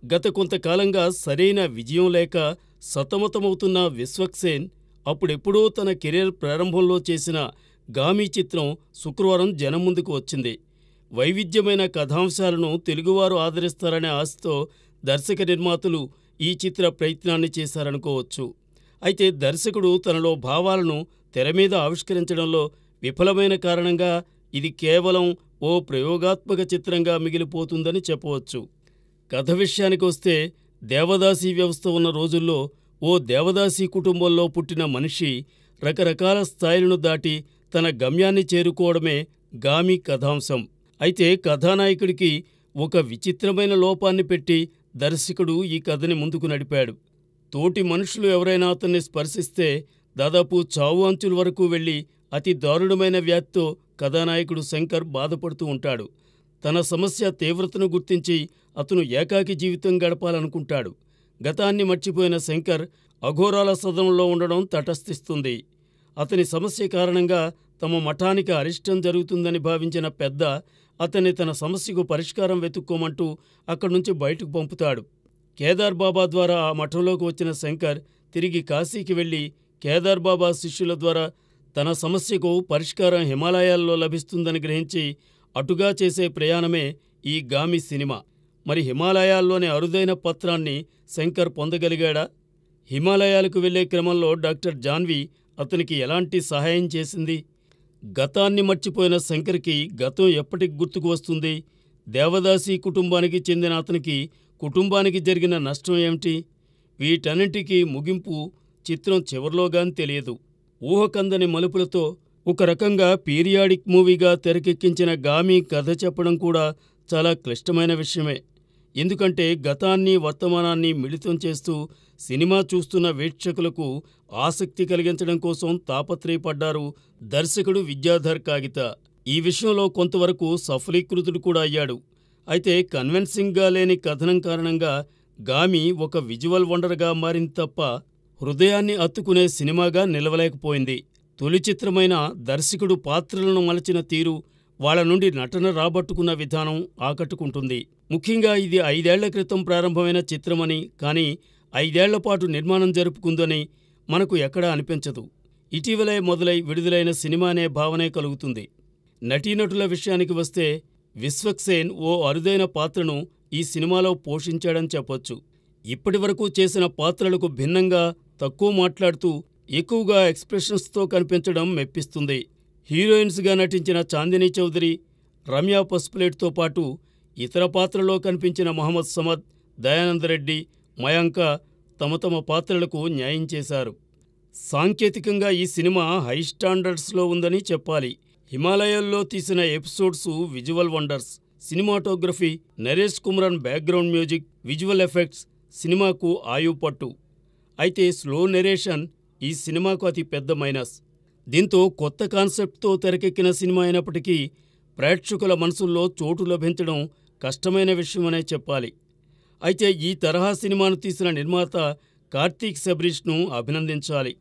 గత కొంతకాలంగా సరైన విజయం లేక సతమతమవుతున్న విశ్వక్సేన్ అప్పుడెప్పుడో తన కెరీర్ ప్రారంభంలో చేసిన గామి చిత్రం శుక్రవారం జనం ముందుకు వచ్చింది. వైవిధ్యమైన కథాంశాలను తెలుగువారు ఆదరిస్తారనే ఆశతో దర్శక నిర్మాతలు ఈ చిత్ర ప్రయత్నాన్ని చేశారనుకోవచ్చు. అయితే దర్శకుడు తనలో భావాలను తెరమీద ఆవిష్కరించడంలో విఫలమైన కారణంగా ఇది కేవలం ఓ ప్రయోగాత్మక చిత్రంగా మిగిలిపోతుందని చెప్పవచ్చు. కథ విషయానికి వస్తే, దేవదాసీ వ్యవస్థ ఉన్న రోజుల్లో ఓ దేవదాసీ కుటుంబంలో పుట్టిన మనిషి రకరకాల స్థాయిలను దాటి తన గమ్యాన్ని చేరుకోవడమే గామి కథాంశం. అయితే కథానాయకుడికి ఒక విచిత్రమైన లోపాన్ని పెట్టి దర్శకుడు ఈ కథని ముందుకు నడిపాడు. తోటి మనుషులు ఎవరైనా అతన్ని స్పర్శిస్తే దాదాపు చావు అంచుల వరకు వెళ్లి అతి దారుణమైన వ్యాధితో కథానాయకుడు శంకర్ బాధపడుతూ ఉంటాడు. తన సమస్య తీవ్రతను గుర్తించి అతను ఏకాకి జీవితం గడపాలనుకుంటాడు. గతాన్ని మర్చిపోయిన శంకర్ అఘోరాల సదనంలో ఉండడం తటస్థిస్తుంది. అతని సమస్య కారణంగా తమ మఠానికి అరిష్టం జరుగుతుందని భావించిన పెద్ద అతన్ని తన సమస్యకు పరిష్కారం వెతుక్కోమంటూ అక్కడి నుంచి బయటకు పంపుతాడు. కేదార్ బాబా ద్వారా ఆ మఠంలోకి వచ్చిన శంకర్ తిరిగి కాశీకి వెళ్లి కేదార్ బాబా శిష్యుల ద్వారా తన సమస్యకు పరిష్కారం హిమాలయాల్లో లభిస్తుందని గ్రహించి అటుగా చేసే ప్రయాణమే ఈ గామి సినిమా. మరి హిమాలయాల్లోని అరుదైన పత్రాన్ని శంకర్ పొందగలిగాడా? హిమాలయాలకు వెళ్లే క్రమంలో డాక్టర్ జాన్వి అతనికి ఎలాంటి సహాయం చేసింది? గతాన్ని మర్చిపోయిన శంకర్కి గతం ఎప్పటికి గుర్తుకు వస్తుంది? దేవదాసీ కుటుంబానికి చెందిన అతనికి కుటుంబానికి జరిగిన నష్టం ఏమిటి? వీటన్నింటికీ ముగింపు చిత్రం చివర్లోగాని తెలియదు. ఊహకందని మలుపులతో ఒక రకంగా పీరియాడిక్ మూవీగా తెరకెక్కించిన గామి కథ చెప్పడం కూడా చాలా క్లిష్టమైన విషయమే. ఎందుకంటే గతాన్ని వర్తమానాన్ని మిళితం చేస్తూ సినిమా చూస్తున్న వీక్షకులకు ఆసక్తి కలిగించడం కోసం తాపత్రయపడ్డారు దర్శకుడు విద్యాధర్ కాగిత. ఈ విషయంలో కొంతవరకు సఫలీకృతుడు కూడా అయ్యాడు. అయితే కన్విన్సింగ్గా లేని కథనం కారణంగా గామి ఒక విజువల్ వండర్గా మారింది తప్ప హృదయాన్ని అత్తుకునే సినిమాగా నిలవలేకపోయింది. తొలి చిత్రమైన దర్శకుడు పాత్రలను మలచిన తీరు, వాళ్ల నుండి నటన రాబట్టుకున్న విధానం ఆకట్టుకుంటుంది. ముఖ్యంగా ఇది 5 ఏళ్ల క్రితం ప్రారంభమైన చిత్రమని, కానీ 5 ఏళ్లపాటు నిర్మాణం జరుపుకుందని మనకు ఎక్కడా అనిపించదు. ఇటీవలే మొదలై విడుదలైన సినిమా అనే భావనే కలుగుతుంది. నటీనటుల విషయానికి వస్తే, విశ్వక్సేన్ ఓ అరుదైన పాత్రను ఈ సినిమాలో పోషించాడని చెప్పొచ్చు. ఇప్పటివరకు చేసిన పాత్రలకు భిన్నంగా తక్కువ మాట్లాడుతూ ఎక్కువగా ఎక్స్ప్రెషన్స్తో కనిపించడం మెప్పిస్తుంది. హీరోయిన్స్గా నటించిన చాందినీ చౌదరి, రమ్య పసుపులేట్తో పాటు ఇతర పాత్రలో కనిపించిన మహమ్మద్ సమద్, దయానందరెడ్డి, మయాంక తమ తమ పాత్రలకు న్యాయం చేశారు. సాంకేతికంగా ఈ సినిమా హై స్టాండర్డ్స్లో ఉందని చెప్పాలి. హిమాలయాల్లో తీసిన episodes visual wonders. Cinematography, Naresh Qumran background music, visual effects సినిమాకు ఆయుపట్టు. అయితే స్లో నెరేషన్ ఈ సినిమాకు అతి పెద్ద మైనస్. దీంతో కొత్త కాన్సెప్ట్తో తెరకెక్కిన సినిమా అయినప్పటికీ ప్రేక్షకుల మనసుల్లో చోటు లభించడం కష్టమైన విషయమనే చెప్పాలి. అయితే ఈ తరహా సినిమాను తీసిన నిర్మాత కార్తీక్ సబ్రీష్ను అభినందించాలి.